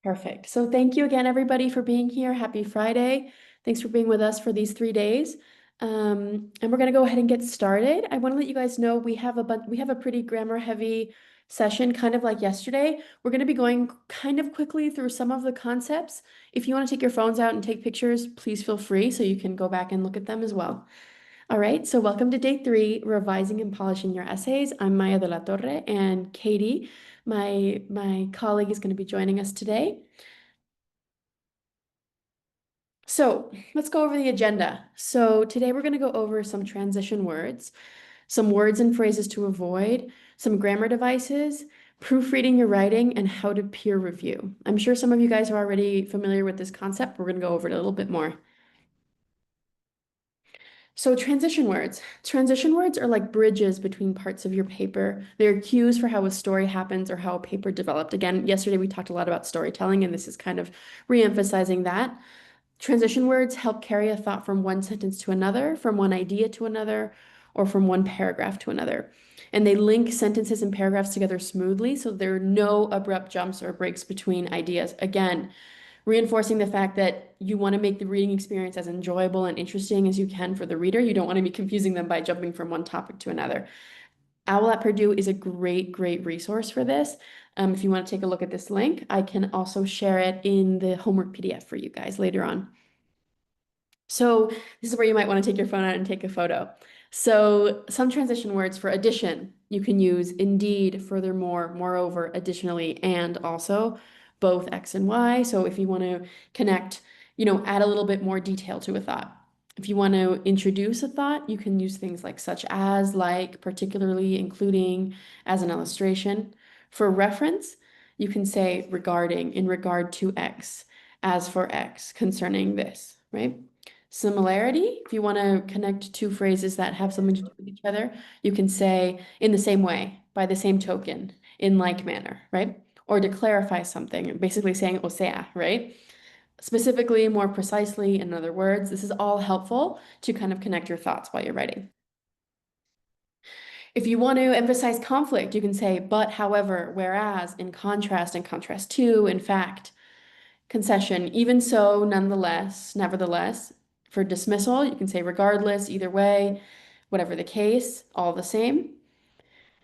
Perfect. So thank you again, everybody, for being here. Happy Friday. Thanks for being with us for these 3 days. And we're going to go ahead and get started. I want to let you guys know we have a pretty grammar heavy session, kind of like yesterday. We're going to be going kind of quickly through some of the concepts. If you want to take your phones out and take pictures, please feel free so you can go back and look at them as well. All right, so welcome to day 3, revising and polishing your essays. I'm Maya de la Torre, and Katie, my colleague, is going to be joining us today. So let's go over the agenda. So today we're going to go over some transition words, some words and phrases to avoid, some grammar devices, proofreading your writing, and how to peer review. I'm sure some of you guys are already familiar with this concept. We're going to go over it a little bit more. So transition words. Transition words are like bridges between parts of your paper. They're cues for how a story happens or how a paper developed. Again, yesterday we talked a lot about storytelling, and this is kind of re-emphasizing that. Transition words help carry a thought from one sentence to another, from one idea to another, or from one paragraph to another. And they link sentences and paragraphs together smoothly, so there are no abrupt jumps or breaks between ideas. Again, reinforcing the fact that you want to make the reading experience as enjoyable and interesting as you can for the reader. You don't want to be confusing them by jumping from one topic to another. OWL at Purdue is a great, great resource for this. If you want to take a look at this link, I can also share it in the homework PDF for you guys later on. So this is where you might want to take your phone out and take a photo. So some transition words for addition, you can use indeed, furthermore, moreover, additionally, and also both X and Y. So if you want to connect, add a little bit more detail to a thought. If you want to introduce a thought, you can use things like such as, like, particularly, including, as an illustration. For reference, you can say regarding, in regard to X, as for X, concerning this, right? Similarity, if you want to connect two phrases that have something to do with each other, you can say in the same way, by the same token, in like manner, right? Or to clarify something, basically saying o sea, right? Specifically, more precisely, in other words, this is all helpful to kind of connect your thoughts while you're writing. If you want to emphasize conflict, you can say but, however, whereas, in contrast to, in fact. Concession, even so, nonetheless, nevertheless. For dismissal, you can say regardless, either way, whatever the case, all the same.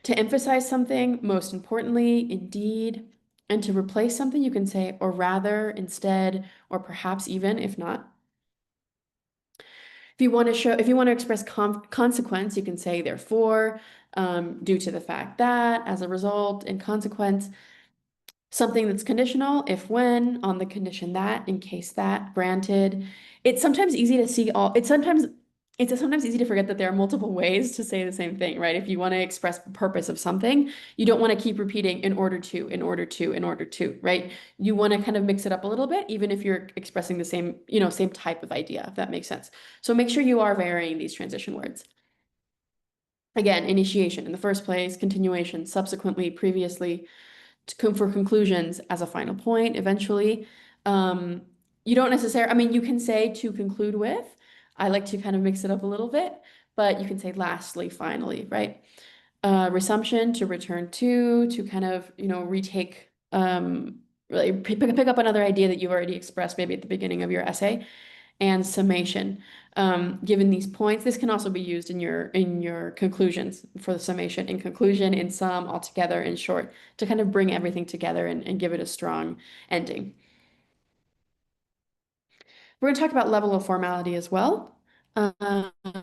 To emphasize something, most importantly, indeed. And to replace something, you can say or rather, instead, or perhaps even, if not. If you want to express consequence, you can say therefore, due to the fact that, as a result, in consequence. Something that's conditional, if when, on the condition that, in case that, granted. It's sometimes easy to see all, it's sometimes easy to forget that there are multiple ways to say the same thing, right? If you want to express the purpose of something, you don't want to keep repeating in order to, in order to, in order to, right? You want to kind of mix it up a little bit, even if you're expressing the same, same type of idea, if that makes sense. So make sure you are varying these transition words. Again, initiation in the first place, continuation, subsequently, previously, for conclusions as a final point eventually. You don't necessarily, I mean, you can say to conclude with. I like to kind of mix it up a little bit, but you can say lastly, finally, right? Resumption, to return to kind of, retake, really pick up another idea that you've already expressed maybe at the beginning of your essay. And summation. Given these points, this can also be used in your conclusions for the summation. In conclusion, in sum, altogether, in short, to kind of bring everything together and give it a strong ending. We're going to talk about level of formality as well. Give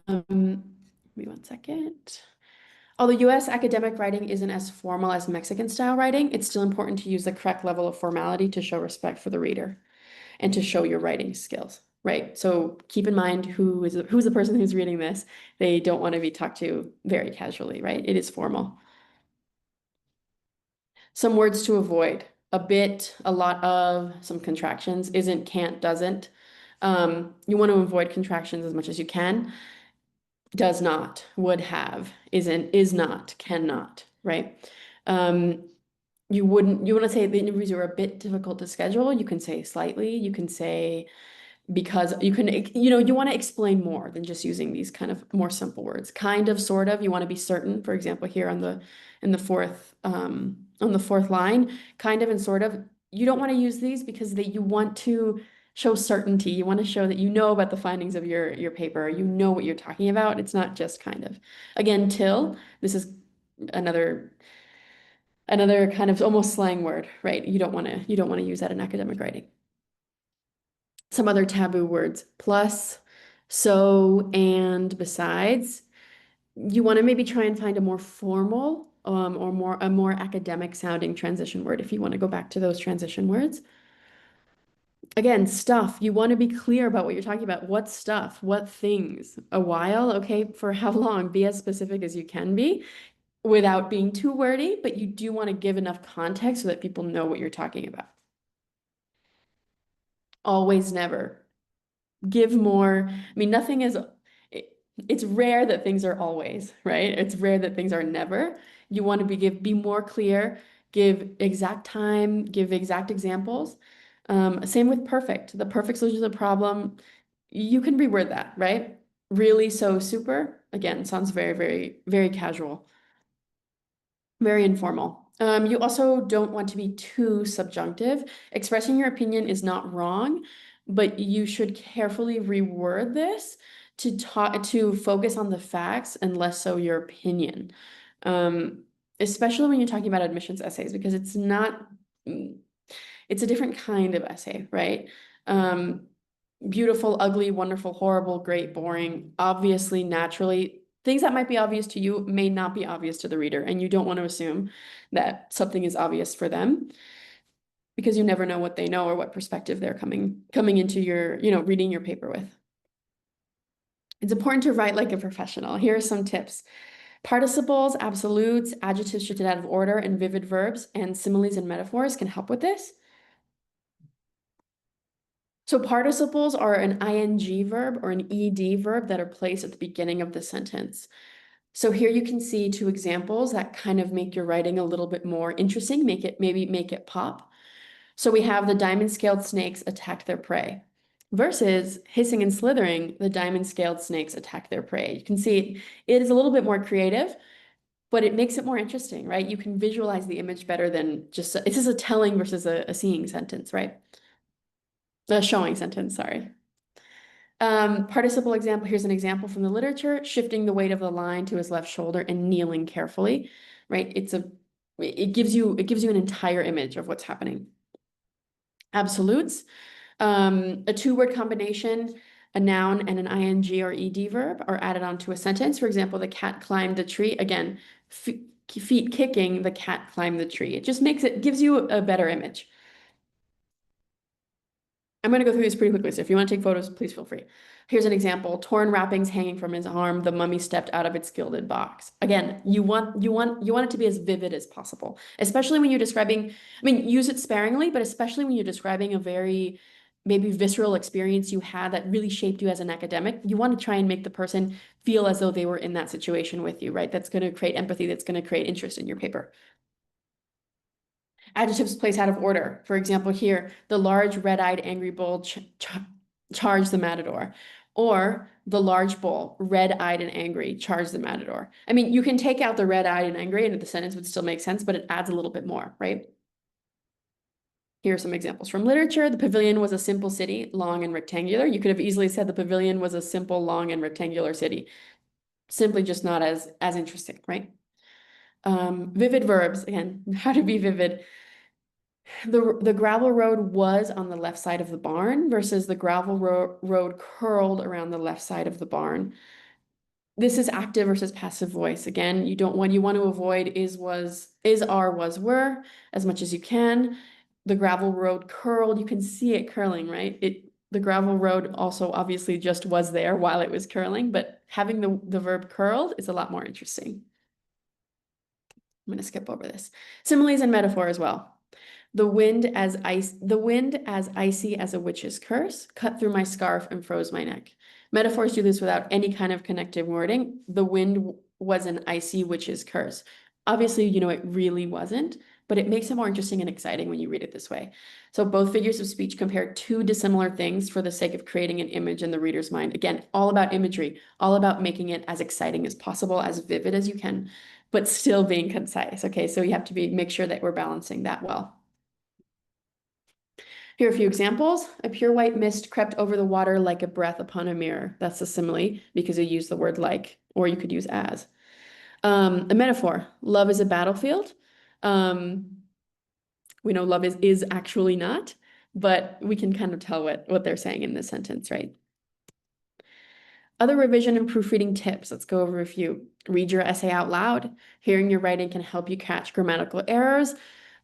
me one second. Although US academic writing isn't as formal as Mexican style writing, it's still important to use the correct level of formality to show respect for the reader and to show your writing skills, right? So keep in mind who's the person who's reading this. They don't want to be talked to very casually, right? It is formal. Some words to avoid. A bit, a lot of, some contractions, isn't, can't, doesn't. You want to avoid contractions as much as you can. Does not, would have, isn't, is not, cannot, right? You want to say the interviews are a bit difficult to schedule. You can say slightly. You can say because you want to explain more than just using these kind of more simple words. Kind of, sort of, you want to be certain. For example, here on the fourth line, kind of and sort of, you don't want to use these because you want to show certainty. You want to show that you know about the findings of your paper. You know what you're talking about. It's not just kind of. Again, till, this is another kind of almost slang word, right? You don't want to use that in academic writing. Some other taboo words: plus, so, and, besides. You want to maybe try and find a more formal or a more academic sounding transition word if you want to go back to those transition words. Again, stuff. You want to be clear about what you're talking about. What stuff? What things? A while? Okay, for how long? Be as specific as you can be without being too wordy, but you do want to give enough context so that people know what you're talking about. Always, never. Give more. I mean, nothing is, it's rare that things are always, right? It's rare that things are never. You want to be more clear, give exact time, give exact examples. Same with perfect. The perfect solution to the problem, you can reword that, right? Really, so, super. Again, sounds very, very, very casual, very informal. You also don't want to be too subjunctive. Expressing your opinion is not wrong, but you should carefully reword this to focus on the facts and less so your opinion. Um, Especially when you're talking about admissions essays, because it's not, it's a different kind of essay, right? Um, Beautiful, ugly, wonderful, horrible, great, boring, obviously, naturally. Things that might be obvious to you may not be obvious to the reader, and you don't want to assume that something is obvious for them because you never know what they know or what perspective they're coming into your, reading your paper with. It's important to write like a professional. Here are some tips. Participles, absolutes, adjectives shifted out of order, and vivid verbs and similes and metaphors can help with this. So participles are an ing verb or an ed verb that are placed at the beginning of the sentence. So here you can see two examples that kind of make your writing a little bit more interesting, maybe make it pop. So we have the diamond-scaled snakes attack their prey versus hissing and slithering, the diamond-scaled snakes attack their prey. You can see it is a little bit more creative, but it makes it more interesting, right? You can visualize the image better than just, this is a telling versus a seeing sentence, right? A showing sentence, sorry. Participle example, here's an example from the literature: shifting the weight of the line to his left shoulder and kneeling carefully, right? It gives you an entire image of what's happening. Absolutes, a two-word combination, a noun and an ing or ed verb are added onto a sentence. For example, the cat climbed the tree. Again, feet kicking, the cat climbed the tree. It just gives you a better image. I'm going to go through this pretty quickly, so if you want to take photos, please feel free. Here's an example: torn wrappings hanging from his arm, the mummy stepped out of its gilded box. Again, you want it to be as vivid as possible, especially when you're describing, I mean, use it sparingly, but especially when you're describing a very maybe visceral experience you had that really shaped you as an academic. You want to try and make the person feel as though they were in that situation with you, right? That's going to create empathy, that's going to create interest in your paper. Adjectives placed out of order. For example, here, the large red-eyed angry bull charged the matador. Or the large bull, red-eyed and angry, charged the matador. I mean, you can take out the red-eyed and angry and the sentence would still make sense, but it adds a little bit more, right? Here are some examples from literature. The pavilion was a simple city, long and rectangular. You could have easily said the pavilion was a simple, long, and rectangular city. Simply just not as interesting, right? Vivid verbs, again, how to be vivid. The gravel road was on the left side of the barn versus the gravel road curled around the left side of the barn. This is active versus passive voice. Again, you want to avoid is, was, is, are, was, were as much as you can. The gravel road curled, you can see it curling, right? The gravel road also obviously just was there while it was curling, but having the verb curled is a lot more interesting. I'm going to skip over this. Similes and metaphor as well. The wind as icy as a witch's curse, cut through my scarf and froze my neck. Metaphors do this without any kind of connective wording. The wind was an icy witch's curse. Obviously, it really wasn't, but it makes it more interesting and exciting when you read it this way. So both figures of speech compare two dissimilar things for the sake of creating an image in the reader's mind. Again, all about imagery, all about making it as exciting as possible, as vivid as you can, but still being concise. Okay, so you have to make sure that we're balancing that well. Here are a few examples. A pure white mist crept over the water like a breath upon a mirror. That's a simile because you use the word like, or you could use as. A metaphor. Love is a battlefield. Um, we know love is actually not, but we can kind of tell what they're saying in this sentence, right? Other revision and proofreading tips. Let's go over a few. Read your essay out loud. Hearing your writing can help you catch grammatical errors.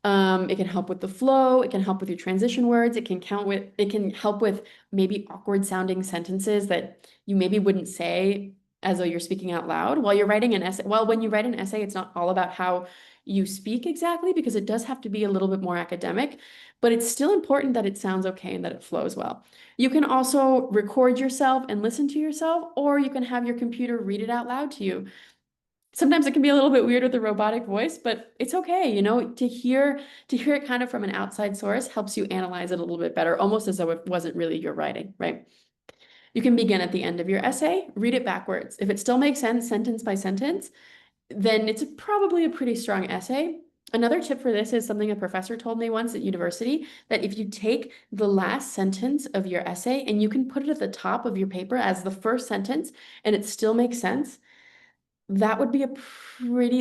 It can help with the flow. It can help with your transition words. It can help with maybe awkward sounding sentences that you maybe wouldn't say as though you're speaking out loud while you're writing an essay. Well, when you write an essay, it's not all about how you speak exactly because it does have to be a little bit more academic, but it's still important that it sounds okay and that it flows well. You can also record yourself and listen to yourself, or you can have your computer read it out loud to you. Sometimes it can be a little bit weird with the robotic voice, but it's okay, to hear it kind of from an outside source helps you analyze it a little bit better, almost as though it wasn't really your writing, right? You can begin at the end of your essay, read it backwards. If it still makes sense, sentence by sentence, then it's probably a pretty strong essay. Another tip for this is something a professor told me once at university, that if you take the last sentence of your essay and you can put it at the top of your paper as the first sentence and it still makes sense, that would be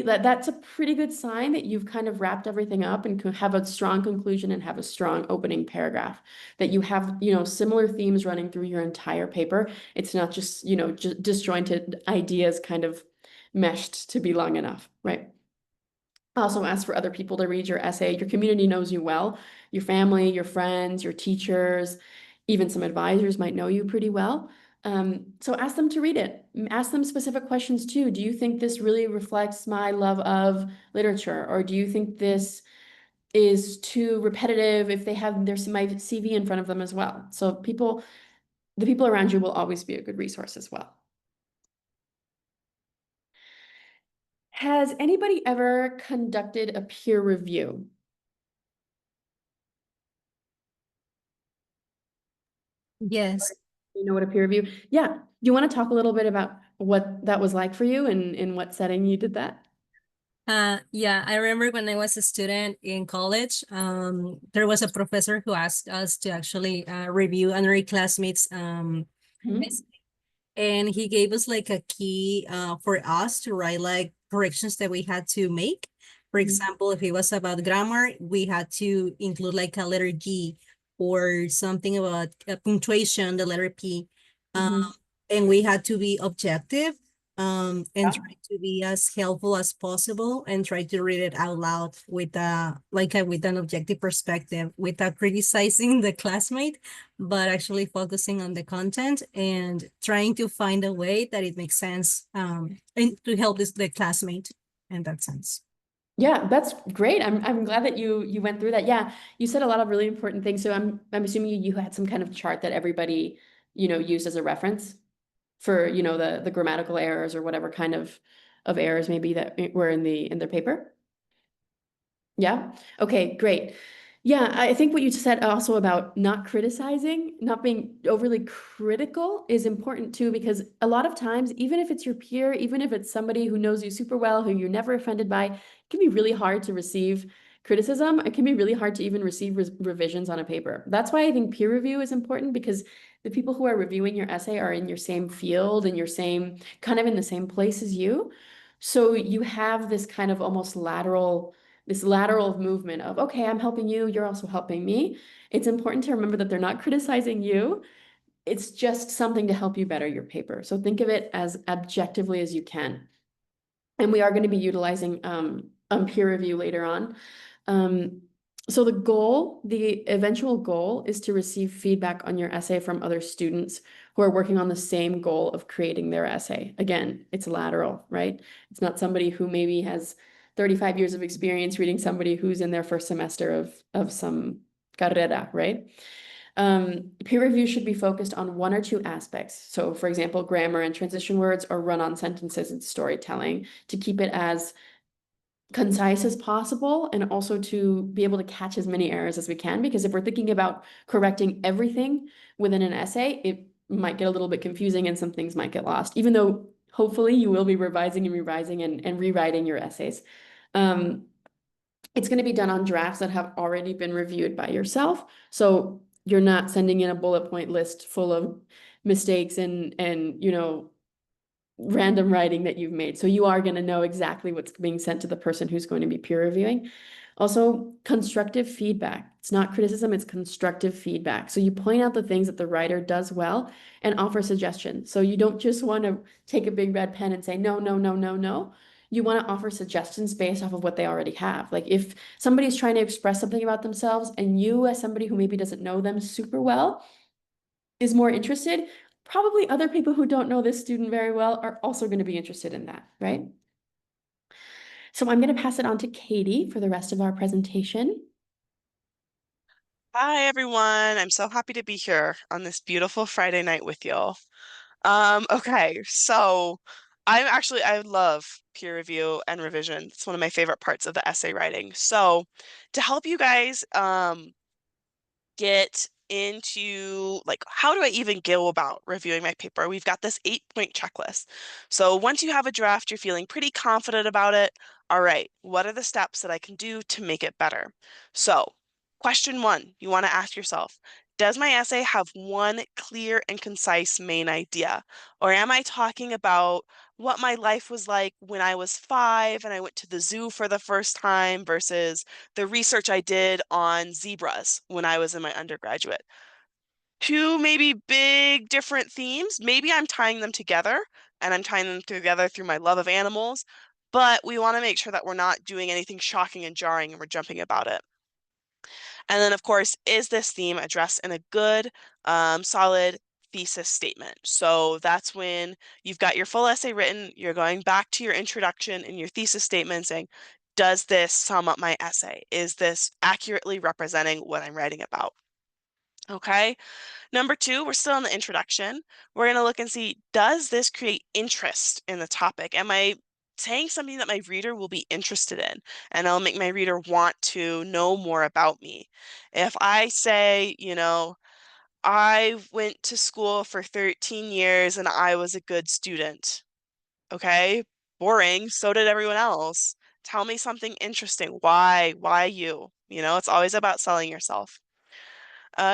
that's a pretty good sign that you've kind of wrapped everything up and could have a strong conclusion and have a strong opening paragraph, that you have, similar themes running through your entire paper. It's not just, disjointed ideas kind of meshed to be long enough, right? Also ask for other people to read your essay. Your community knows you well. Your family, your friends, your teachers, even some advisors might know you pretty well. So ask them to read it. Ask them specific questions too. Do you think this really reflects my love of literature? Or do you think this is too repetitive if they have my CV in front of them as well? So the people around you will always be a good resource as well. Has anybody ever conducted a peer review? Yes. You know what a peer review? Yeah. Do you want to talk a little bit about what that was like for you and in what setting you did that? Yeah, I remember when I was a student in college, there was a professor who asked us to actually review another classmates Mhm. and he gave us like a key for us to write like corrections that we had to make. For Mhm. example, if it was about grammar, we had to include like a letter G, or something about punctuation, the letter P. Um, Mhm. and we had to be objective and Yeah. try to be as helpful as possible and try to read it out loud with with an objective perspective without criticizing the classmate, but actually focusing on the content and trying to find a way that it makes sense, and to help the classmate in that sense. Yeah, that's great. I'm glad that you went through that. Yeah, you said a lot of really important things. So I'm assuming you had some kind of chart that everybody, used as a reference for, the grammatical errors or whatever kind of errors maybe that were in their paper. Yeah. Okay, great. Yeah, I think what you said also about not criticizing, not being overly critical is important too, because a lot of times, even if it's your peer, even if it's somebody who knows you super well, who you're never offended by, it can be really hard to receive criticism. It can be really hard to even receive revisions on a paper. That's why I think peer review is important, because the people who are reviewing your essay are in your same field and your same kind of in the same place as you. So you have this kind of almost this lateral movement of, okay, I'm helping you, you're also helping me. It's important to remember that they're not criticizing you. It's just something to help you better your paper. So think of it as objectively as you can. And we are going to be utilizing peer review later on. Um, so the eventual goal is to receive feedback on your essay from other students who are working on the same goal of creating their essay. Again, it's lateral, right? It's not somebody who maybe has 35 years of experience reading somebody who's in their first semester of some carrera, right? Peer review should be focused on one or two aspects. So, for example, grammar and transition words, or run-on sentences and storytelling, to keep it as concise as possible and also to be able to catch as many errors as we can. Because if we're thinking about correcting everything within an essay, it might get a little bit confusing and some things might get lost, even though hopefully you will be revising and revising and rewriting your essays. Um, It's going to be done on drafts that have already been reviewed by yourself. So you're not sending in a bullet point list full of mistakes and random writing that you've made. So you are going to know exactly what's being sent to the person who's going to be peer reviewing. Also, constructive feedback. It's not criticism, it's constructive feedback. So you point out the things that the writer does well and offer suggestions. So you don't just want to take a big red pen and say, no, no, no, no, no. You want to offer suggestions based off of what they already have. Like if somebody's trying to express something about themselves and you, as somebody who maybe doesn't know them super well, is more interested, probably other people who don't know this student very well are also going to be interested in that, right? So I'm going to pass it on to Katie for the rest of our presentation. Hi, everyone. I'm so happy to be here on this beautiful Friday night with you. Okay, so I love peer review and revision. It's one of my favorite parts of the essay writing. So to help you guys get into like how do I even go about reviewing my paper? We've got this 8-point checklist. So once you have a draft, you're feeling pretty confident about it. All right, what are the steps that I can do to make it better? So, question one, you want to ask yourself, does my essay have one clear and concise main idea? Or am I talking about what my life was like when I was 5 and I went to the zoo for the first time versus the research I did on zebras when I was in my undergraduate? Two maybe big different themes. Maybe I'm tying them together and I'm tying them together through my love of animals, but we want to make sure that we're not doing anything shocking and jarring and we're jumping about it. And then, of course, is this theme addressed in a good, solid thesis statement? So that's when you've got your full essay written, you're going back to your introduction and your thesis statement saying, does this sum up my essay? Is this accurately representing what I'm writing about? Okay. Number two, we're still in the introduction. We're going to look and see, does this create interest in the topic? Am I saying something that my reader will be interested in and I'll make my reader want to know more about me? If I say, I went to school for 13 years and I was a good student. Okay, boring. So did everyone else. Tell me something interesting. Why? Why you? It's always about selling yourself.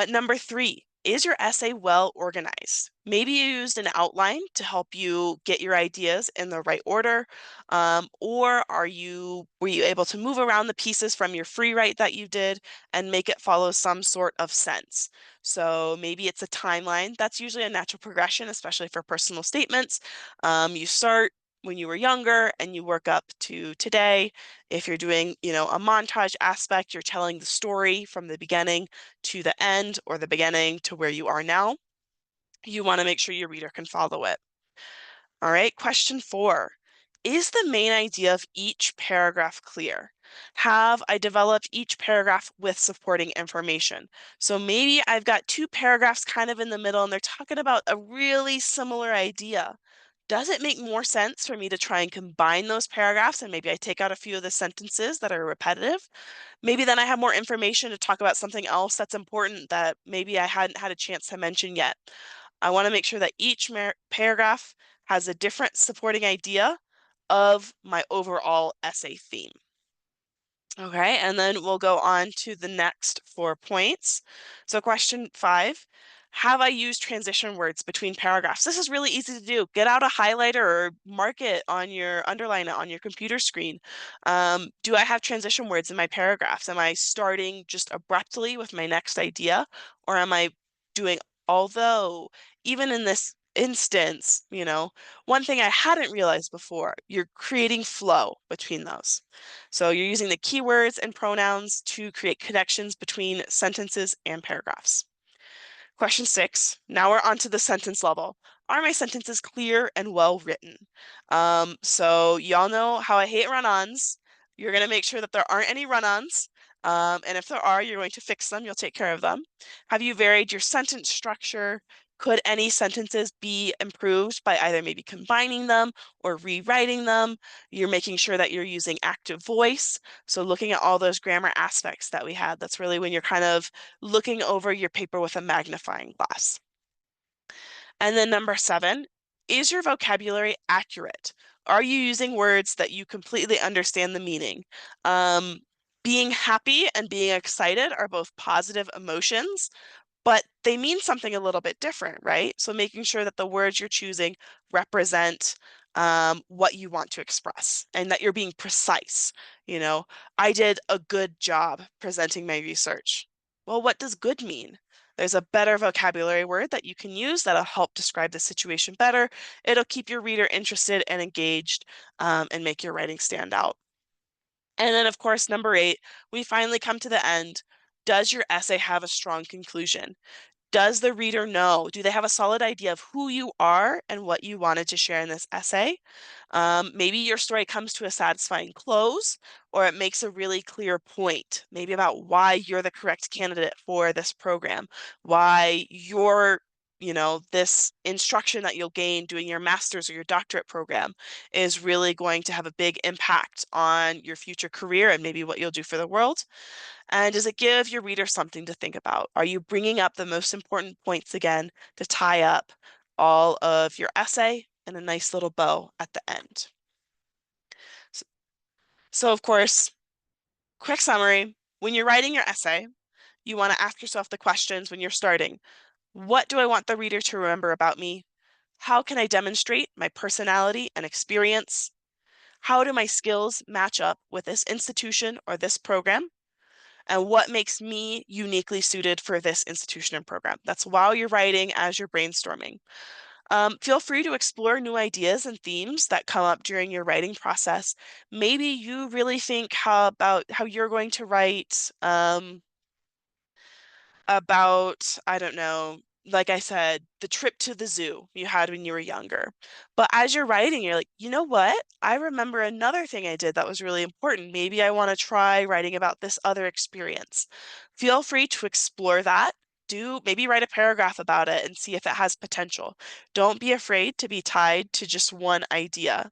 Number three, is your essay well organized? Maybe you used an outline to help you get your ideas in the right order, or were you able to move around the pieces from your free write that you did and make it follow some sort of sense? So maybe it's a timeline. That's usually a natural progression, especially for personal statements. You start when you were younger and you work up to today. If you're doing, a montage aspect, you're telling the story from the beginning to the end or the beginning to where you are now. You want to make sure your reader can follow it. All right, question 4. Is the main idea of each paragraph clear? Have I developed each paragraph with supporting information? So maybe I've got 2 paragraphs kind of in the middle and they're talking about a really similar idea. Does it make more sense for me to try and combine those paragraphs and maybe I take out a few of the sentences that are repetitive? Maybe then I have more information to talk about something else that's important that maybe I hadn't had a chance to mention yet. I want to make sure that each paragraph has a different supporting idea of my overall essay theme. Okay, and then we'll go on to the next 4 points. So question 5, have I used transition words between paragraphs? This is really easy to do. Get out a highlighter or mark it on underline it on your computer screen. Do I have transition words in my paragraphs? Am I starting just abruptly with my next idea? Or am I doing, although, even in this instance, one thing I hadn't realized before, you're creating flow between those. So you're using the keywords and pronouns to create connections between sentences and paragraphs. Question 6, now we're on to the sentence level. Are my sentences clear and well written? So y'all know how I hate run-ons. You're going to make sure that there aren't any run-ons. And if there are, you're going to fix them. You'll take care of them. Have you varied your sentence structure? Could any sentences be improved by either maybe combining them or rewriting them? You're making sure that you're using active voice. So looking at all those grammar aspects that we had, that's really when you're kind of looking over your paper with a magnifying glass. And then number 7, is your vocabulary accurate? Are you using words that you completely understand the meaning? Being happy and being excited are both positive emotions, but they mean something a little bit different, right? So making sure that the words you're choosing represent what you want to express and that you're being precise. You know, I did a good job presenting my research. Well, what does good mean? There's a better vocabulary word that you can use that'll help describe the situation better. It'll keep your reader interested and engaged, and make your writing stand out. And then, of course, number 8, we finally come to the end. Does your essay have a strong conclusion? Does the reader know? Do they have a solid idea of who you are and what you wanted to share in this essay? Maybe your story comes to a satisfying close, or it makes a really clear point, maybe about why you're the correct candidate for this program, why this instruction that you'll gain doing your master's or your doctorate program is really going to have a big impact on your future career and maybe what you'll do for the world. And does it give your reader something to think about? Are you bringing up the most important points again to tie up all of your essay in a nice little bow at the end? So of course, quick summary, when you're writing your essay, you want to ask yourself the questions when you're starting. What do I want the reader to remember about me? How can I demonstrate my personality and experience? How do my skills match up with this institution or this program? And what makes me uniquely suited for this institution and program? That's while you're writing, as you're brainstorming. Feel free to explore new ideas and themes that come up during your writing process. Maybe you really think about how you're going to write about, I don't know, like I said, the trip to the zoo you had when you were younger. But as you're writing, you're like, you know what? I remember another thing I did that was really important. Maybe I want to try writing about this other experience. Feel free to explore that. Do maybe write a paragraph about it and see if it has potential. Don't be afraid to be tied to just one idea.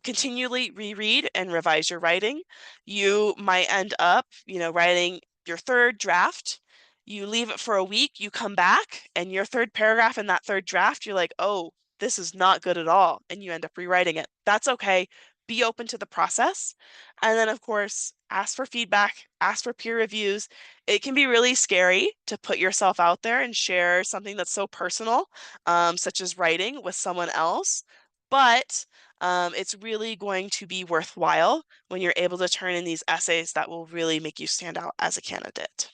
Continually reread and revise your writing. You might end up, writing your third draft. You leave it for a week, you come back, and your third paragraph in that third draft, you're like, oh, this is not good at all. And you end up rewriting it. That's okay. Be open to the process. And then, of course, ask for feedback, ask for peer reviews. It can be really scary to put yourself out there and share something that's so personal, such as writing, with someone else. But it's really going to be worthwhile when you're able to turn in these essays that will really make you stand out as a candidate.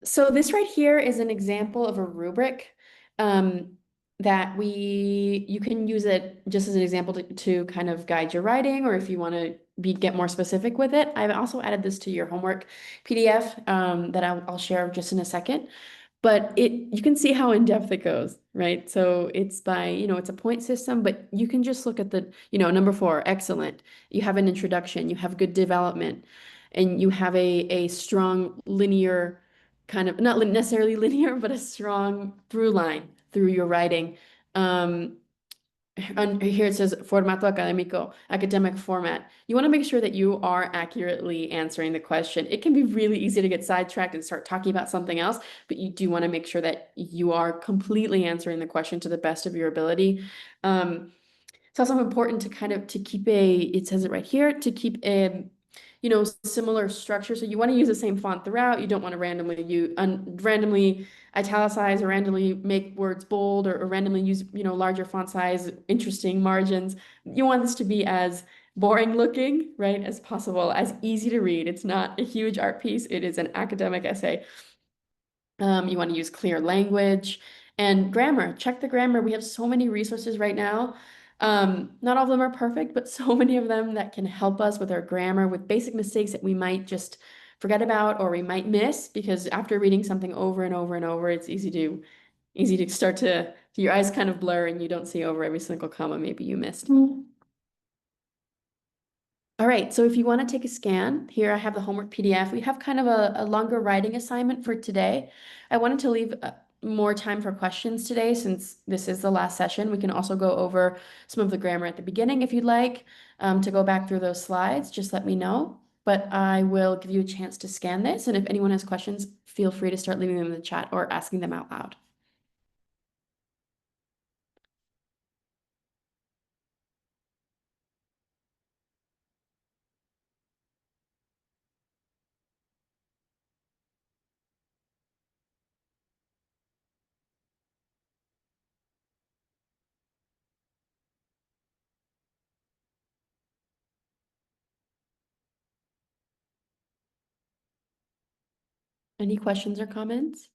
So this right here is an example of a rubric that you can use it just as an example to kind of guide your writing, or if you want to get more specific with it. I've also added this to your homework PDF that I'll share just in a second. But you can see how in depth it goes, right? So it's by, it's a point system, but you can just look at the, number 4, excellent. You have an introduction, you have good development, and you have a strong linear kind of, not necessarily linear, but a strong through line through your writing. And here it says formato académico, academic format. You want to make sure that you are accurately answering the question. It can be really easy to get sidetracked and start talking about something else, but you do want to make sure that you are completely answering the question to the best of your ability. It's also important to to keep it says it right here, to keep a similar structure. So you want to use the same font throughout. You don't want to randomly italicize or randomly make words bold, or randomly use, larger font size, interesting margins. You want this to be as boring looking, right, as possible, as easy to read. It's not a huge art piece. It is an academic essay. You want to use clear language and grammar. Check the grammar. We have so many resources right now. Not all of them are perfect, but so many of them that can help us with our grammar, with basic mistakes that we might just forget about or we might miss, because after reading something over and over and over, it's easy to start to your eyes kind of blur and you don't see over every single comma maybe you missed. All right, so if you want to take a scan, here I have the homework PDF. We have kind of a longer writing assignment for today. I wanted to leave more time for questions today since this is the last session. We can also go over some of the grammar at the beginning if you'd like to go back through those slides. Just let me know. But I will give you a chance to scan this. And if anyone has questions, feel free to start leaving them in the chat or asking them out loud. Any questions or comments?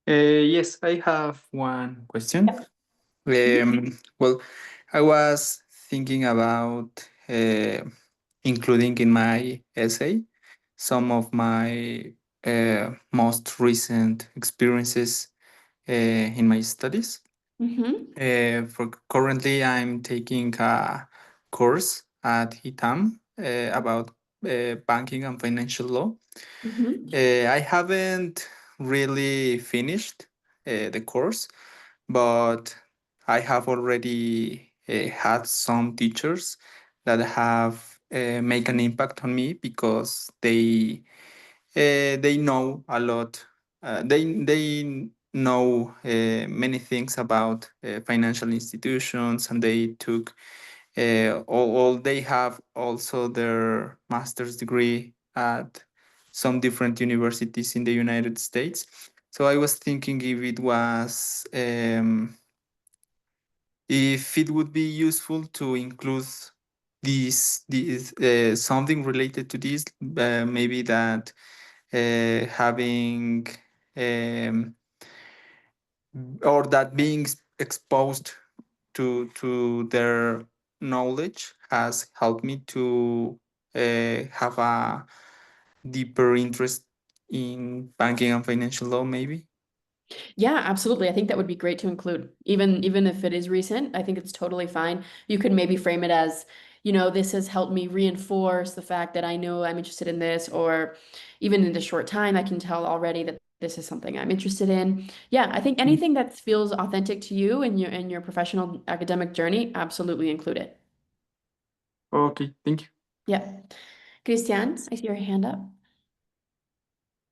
Yes, I have one question. Well, I was thinking about including in my essay some of my most recent experiences in my studies. For currently, I'm taking a course at HITAM about banking and financial law. I haven't really finished the course, but I have already had some teachers that have make an impact on me because they know a lot. They know many things about financial institutions, and they took all they have also their master's degree at some different universities in the United States. So I was thinking if it would be useful to include this something related to this, maybe that having um, or that being exposed to their knowledge has helped me to have a deeper interest in banking and financial law, maybe. Yeah, absolutely. I think that would be great to include. Even if it is recent, I think it's totally fine. You could maybe frame it as, this has helped me reinforce the fact that I know I'm interested in this, or even in the short time, I can tell already that this is something I'm interested in. Yeah, I think anything that feels authentic to you and your professional academic journey, absolutely include it. Okay, thank you. Yeah. Christian, I see your hand up.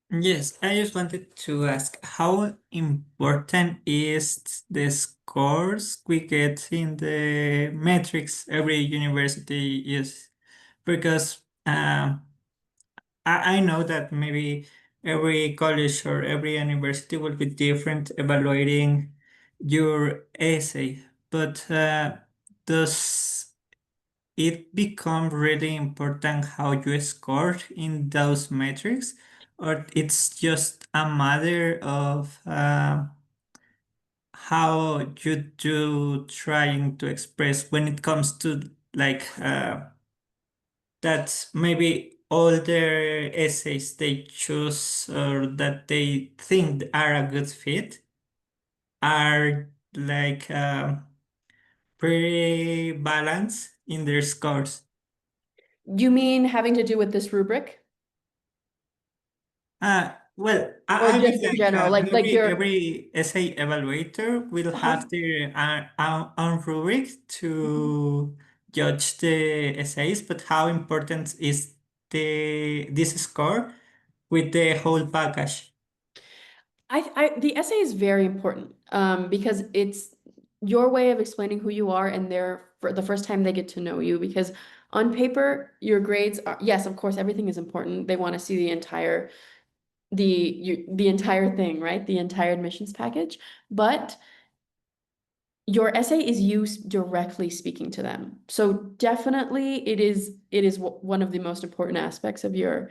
Yes, I just wanted to ask how important is the scores we get in the metrics every university is? Because I know that maybe every college or every university will be different evaluating your essay, but does it become really important how you scored in those metrics, or it's just a matter of how you do trying to express when it comes to like that maybe all their essays they choose or that they think are a good fit are like pretty balanced in their scores. You mean having to do with this rubric? Well, Or I mean, just in general, like your every essay evaluator will uh-huh. have their own rubric to judge the essays, but how important is this score with the whole package? The essay is very important because it's your way of explaining who you are and they're for the first time they get to know you because on paper your grades are yes, of course everything is important. They want to see the entire thing, right? The entire admissions package, but your essay is you directly speaking to them. So definitely it is one of the most important aspects of your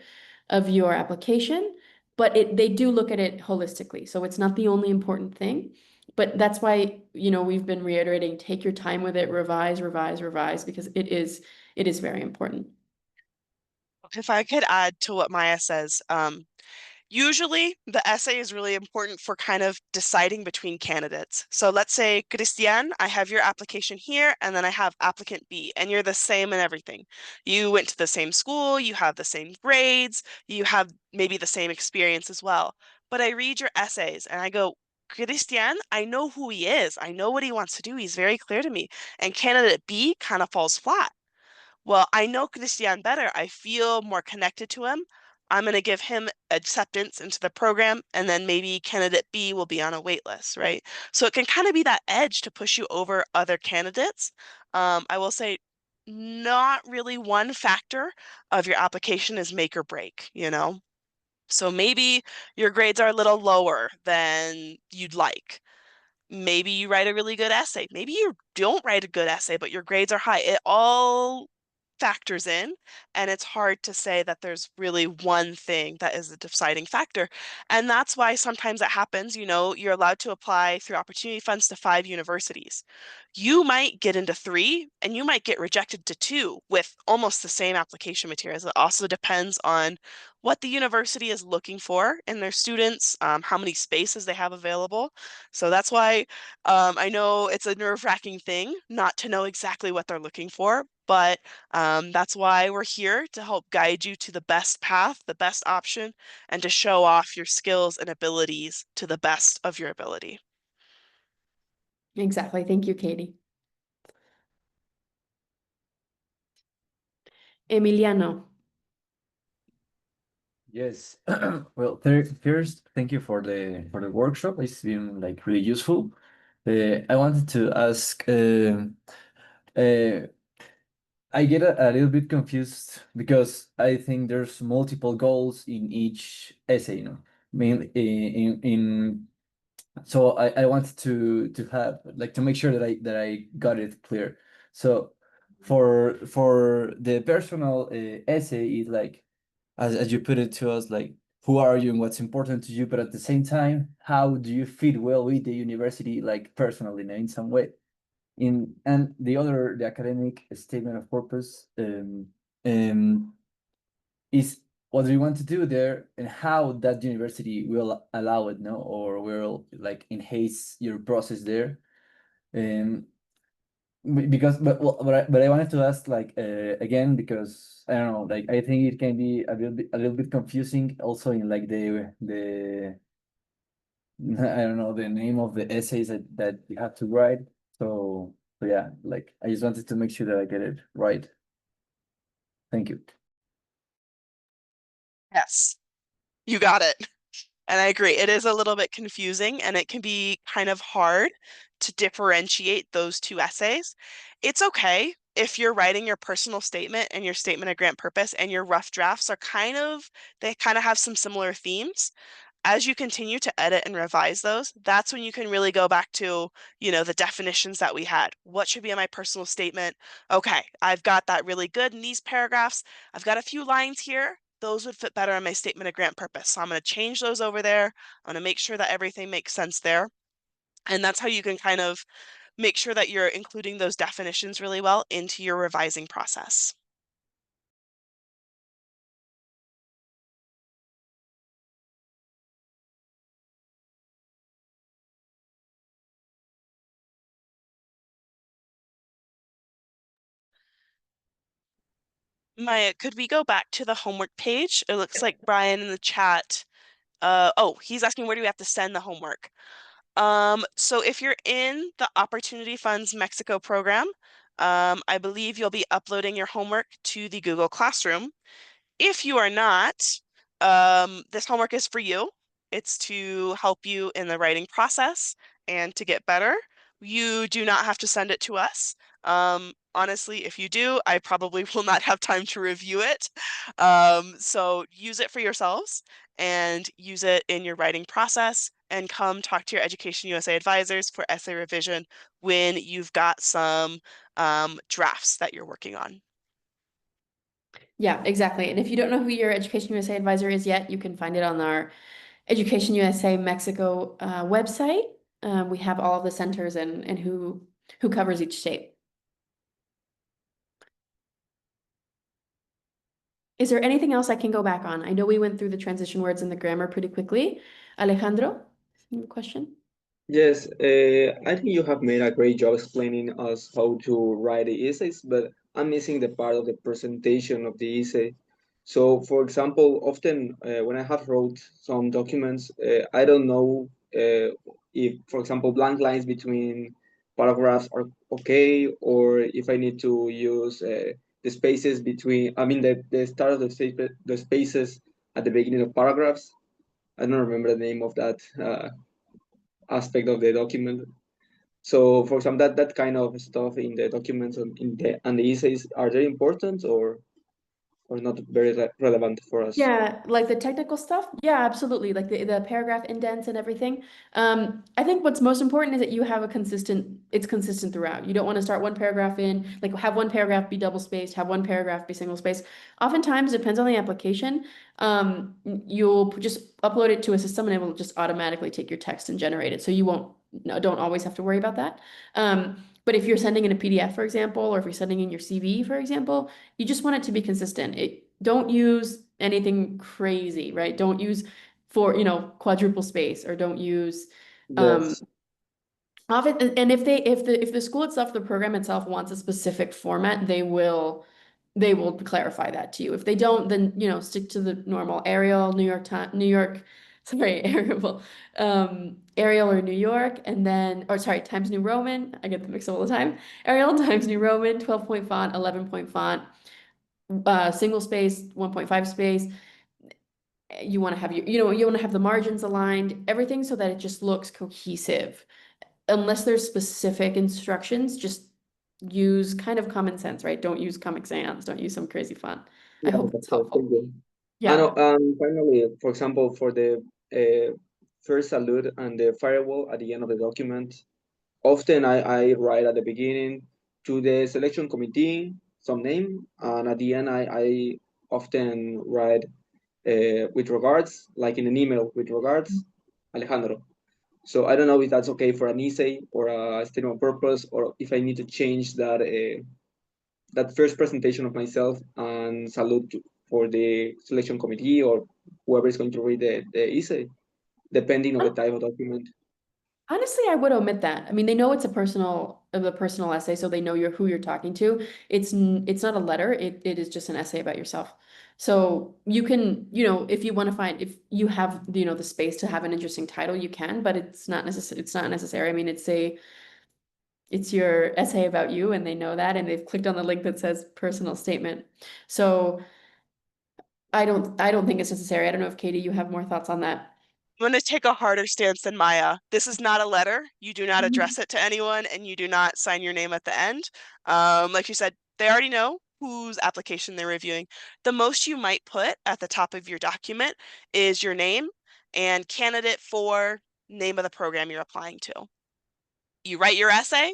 application, but they do look at it holistically. So it's not the only important thing, but that's why, we've been reiterating, take your time with it, revise, revise, revise, because it is very important. If I could add to what Maya says, usually the essay is really important for kind of deciding between candidates. So let's say, Christian, I have your application here, and then I have applicant B, and you're the same in everything. You went to the same school, you have the same grades, you have maybe the same experience as well. But I read your essays and I go, Christian, I know who he is. I know what he wants to do. He's very clear to me. And candidate B kind of falls flat. Well, I know Christian better. I feel more connected to him. I'm going to give him acceptance into the program, and then maybe candidate B will be on a wait list, right? So it can kind of be that edge to push you over other candidates. I will say, not really one factor of your application is make or break, So maybe your grades are a little lower than you'd like. Maybe you write a really good essay. Maybe you don't write a good essay, but your grades are high. It all factors in, and it's hard to say that there's really one thing that is a deciding factor. And that's why sometimes it happens, you know, you're allowed to apply through opportunity funds to 5 universities. You might get into 3 and you might get rejected to 2 with almost the same application materials. It also depends on what the university is looking for in their students, how many spaces they have available. So that's why I know it's a nerve-wracking thing not to know exactly what they're looking for, but that's why we're here to help guide you to the best path, the best option, and to show off your skills and abilities to the best of your ability. Exactly. Thank you, Katie. Emiliano. Yes. Well, first, thank you for the workshop. It's been like really useful. I wanted to ask. Uh, I get a little bit confused because I think there's multiple goals in each essay. You know, I mean, so I wanted to have like to make sure that I got it clear. So for the personal essay, it's like as you put it to us, like who are you and what's important to you, but at the same time, how do you fit well with the university, like personally, in some way? And the academic statement of purpose um, is what do you want to do there and how that university will allow it, no, or will like enhance your process there. Um, because but I wanted to ask like again because I don't know, like I think it can be a little bit confusing also in like the I don't know the name of the essays that you have to write. So yeah, like I just wanted to make sure that I get it right. Thank you. Yes, you got it. And I agree, it is a little bit confusing and it can be kind of hard to differentiate those 2 essays. It's okay if you're writing your personal statement and your statement of grant purpose and your rough drafts are they kind of have some similar themes. As you continue to edit and revise those, that's when you can really go back to, you know, the definitions that we had. What should be in my personal statement? Okay, I've got that really good in these paragraphs. I've got a few lines here. Those would fit better in my statement of grant purpose. So I'm going to change those over there. I'm going to make sure that everything makes sense there. And that's how you can kind of make sure that you're including those definitions really well into your revising process. Maya, could we go back to the homework page? It looks like Brian in the chat. Oh, he's asking where do we have to send the homework? So if you're in the Opportunity Funds Mexico program, I believe you'll be uploading your homework to the Google Classroom. If you are not, this homework is for you. It's to help you in the writing process and to get better. You do not have to send it to us. Honestly, if you do, I probably will not have time to review it. So use it for yourselves and use it in your writing process and come talk to your Education USA advisors for essay revision when you've got some drafts that you're working on. Yeah, exactly. And if you don't know who your Education USA advisor is yet, you can find it on our Education USA Mexico website. We have all of the centers and who covers each state. Is there anything else I can go back on? I know we went through the transition words and the grammar pretty quickly. Alejandro, you have a question? Yes, I think you have made a great job explaining us how to write the essays, but I'm missing the part of the presentation of the essay. So, for example, often when I have wrote some documents, I don't know if, for example, blank lines between paragraphs are okay, or if I need to use the spaces between, I mean, the start of the spaces at the beginning of paragraphs. I don't remember the name of that aspect of the document. So, for example, that kind of stuff in the documents and in the essays, are they important or? or not very relevant for us? Yeah, like the technical stuff. Yeah, absolutely. Like the paragraph indents and everything. I think what's most important is that you have it's consistent throughout. You don't want to start one paragraph in, like have one paragraph be double spaced, have one paragraph be single spaced. Oftentimes, depends on the application. You'll just upload it to a system and it will just automatically take your text and generate it. So you don't always have to worry about that. But if you're sending in a PDF, for example, or if you're sending in your CV, for example, you just want it to be consistent. Don't use anything crazy, right? Don't use quadruple space, or don't use Yes. often. And if the school itself, the program itself wants a specific format, they will clarify that to you. If they don't, then stick to the normal Arial, sorry, Arial or New York, and then, or sorry, Times New Roman. I get them mixed up all the time. Arial, Times New Roman, 12-point font, 11-point font, single space, 1.5 space. You want to have you want to have the margins aligned, everything, so that it just looks cohesive. Unless there's specific instructions, just use kind of common sense, right? Don't use Comic Sans, don't use some crazy font. I Yeah, hope that's it's all. helpful. Thank you. Yeah. Finally, for example, for the first salute and the firewall at the end of the document, often I write at the beginning to the selection committee some name, and at the end I often write with regards, like in an email, with regards, Alejandro. So I don't know if that's okay for an essay or a statement of purpose, or if I need to change that first presentation of myself and salute for the selection committee or whoever is going to read the essay, depending on the type of document. Honestly, I would omit that. I mean, they know it's a personal essay, so they know who you're talking to. It's not a letter. It is just an essay about yourself. So you can, if you want to if you have, the space to have an interesting title, you can, but it's not necessary. I mean, it's your essay about you, and they know that, and they've clicked on the link that says personal statement. So I don't think it's necessary. I don't know if Katie, you have more thoughts on that. I'm going to take a harder stance than Maya. This is not a letter. You do not address it to anyone, and you do not sign your name at the end. Like you said, they already know whose application they're reviewing. The most you might put at the top of your document is your name and candidate for name of the program you're applying to. You write your essay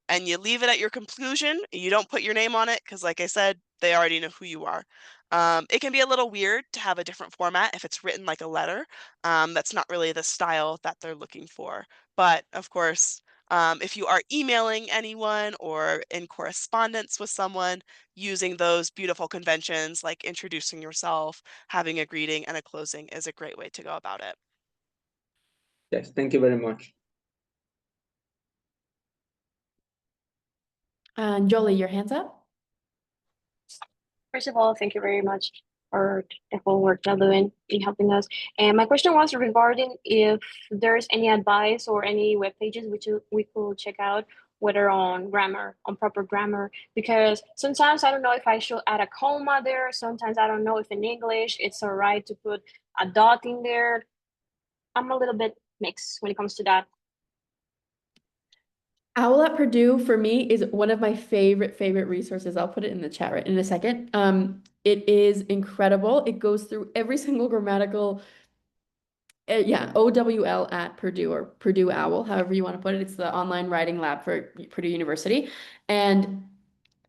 and you leave it at your conclusion. You don't put your name on it because, like I said, they already know who you are. It can be a little weird to have a different format if it's written like a letter. That's not really the style that they're looking for. But of course, if you are emailing anyone or in correspondence with someone, using those beautiful conventions like introducing yourself, having a greeting and a closing is a great way to go about it. Yes, thank you very much. And Jolie, your hand's up. First of all, thank you very much for the whole work you're doing in helping us. And my question was regarding if there's any advice or any web pages which we could check out, whether on grammar, on proper grammar, because sometimes I don't know if I should add a comma there. Sometimes I don't know if in English it's all right to put a dot in there. I'm a little bit mixed when it comes to that. Owl at Purdue for me is one of my favorite resources. I'll put it in the chat right in a second. It is incredible. It goes through every single grammatical, OWL at Purdue, or Purdue Owl, however you want to put it. It's the online writing lab for Purdue University, and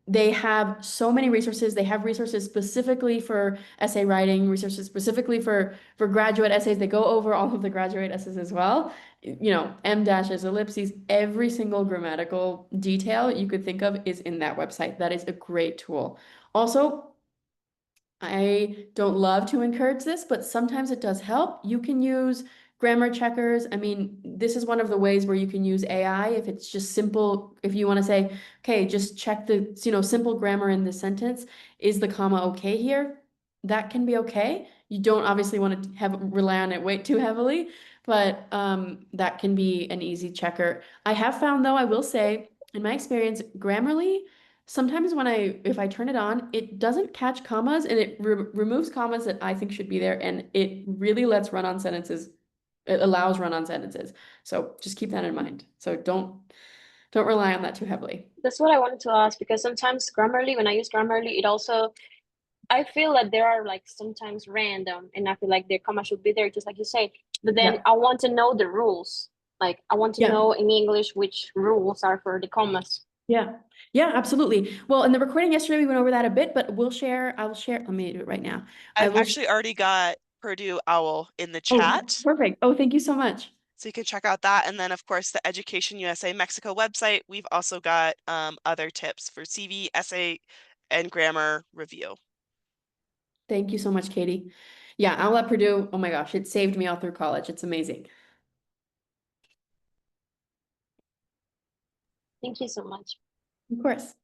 they have so many resources. They have resources specifically for essay writing, resources specifically for graduate essays. They go over all of the graduate essays as well. M dashes, ellipses, every single grammatical detail you could think of is in that website. That is a great tool. Also, I don't love to encourage this, but sometimes it does help. You can use grammar checkers. I mean, this is one of the ways where you can use AI if it's just simple. If you want to say, okay, just check the, simple grammar in this sentence. Is the comma okay here? That can be okay. You don't obviously want to rely on it way too heavily, but that can be an easy checker. I have found, though, I will say, in my experience, Grammarly, sometimes if I turn it on, it doesn't catch commas, and it removes commas that I think should be there, and it really lets run-on sentences. It allows run-on sentences. So just keep that in mind. So don't rely on that too heavily. That's what I wanted to ask, because sometimes Grammarly, when I use Grammarly, it also I feel that there are like sometimes random, and I feel like their comma should be there, just like you say. But then Yeah. I want to know the rules. Like I want to Yeah. know in English which rules are for the commas. Yeah, yeah, absolutely. Well, in the recording yesterday, we went over that a bit, but I'll share, let me do it right now. I I've will, actually already got Purdue OWL in the oh, chat. perfect. Oh, thank you so much. So you can check out that. And then of course the Education USA Mexico website. We've also got other tips for CV, essay, and grammar review. Thank you so much, Katie. Yeah, I'll let Purdue, oh my gosh, it saved me all through college. It's amazing. Thank you so much. Of course.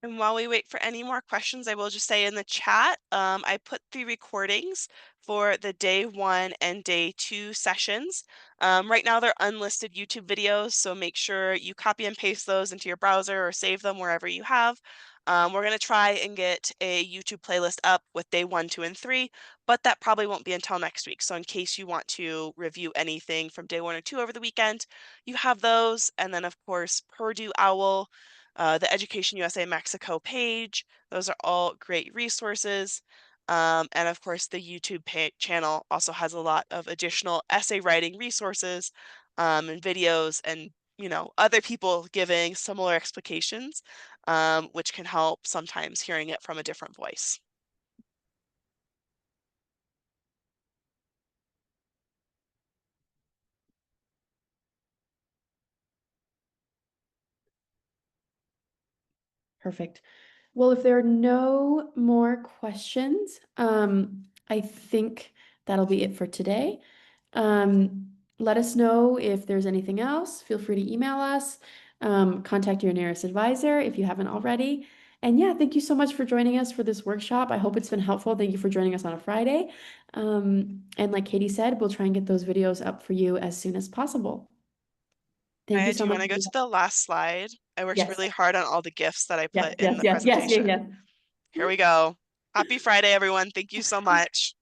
And while we wait for any more questions, I will just say in the chat, I put the recordings for the day 1 and day 2 sessions. Right now they're unlisted YouTube videos, so make sure you copy and paste those into your browser or save them wherever you have. We're going to try and get a YouTube playlist up with day 1, 2, and 3, but that probably won't be until next week. So in case you want to review anything from day 1 or 2 over the weekend, you have those. And then of course, Purdue OWL, the Education USA Mexico page. Those are all great resources. And of course, the YouTube channel also has a lot of additional essay writing resources and videos and, you know, other people giving similar explications, which can help sometimes hearing it from a different voice. Perfect. Well, if there are no more questions, I think that'll be it for today. Let us know if there's anything else. Feel free to email us, contact your nearest advisor if you haven't already. And yeah, thank you so much for joining us for this workshop. I hope it's been helpful. Thank you for joining us on a Friday. And like Katie said, we'll try and get those videos up for you as soon as possible. Thank you Maya, so do you much. want to go to the last slide? I worked Yes. really hard on all the GIFs that I Yes, put in yes, the yes, yes, presentation. yes. Here we go. Happy Friday, everyone. Thank you so much.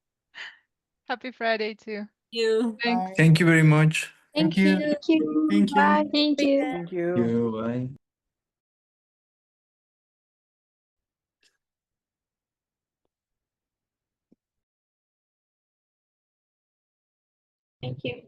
Happy Friday too. You. Thanks. Thank you very much. Thank you. you. Thank you. Thank you. Bye. Thank you. Thank you. Bye. Thank you.